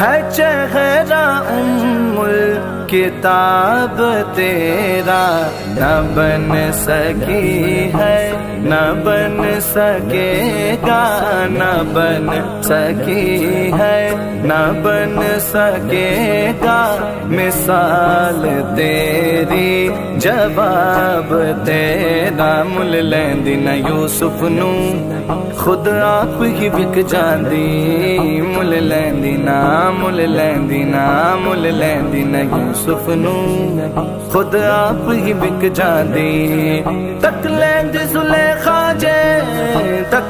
है चेहरा उम्मुल किताब तेरा, न बन सकी है न बन सकेगा, न बन सकी है न बन सकेगा। मिसाल तेरी जवाब तेरा, मुल लैंदी न यूसुफ नू खुद आप ही विक जांदी। मुल लैंदी ना मुल लैंदी ना मुल लैंदी ना यूसुफ नू खुद आप ही विक जांदी। तक लैंदी जुलेखा जे तक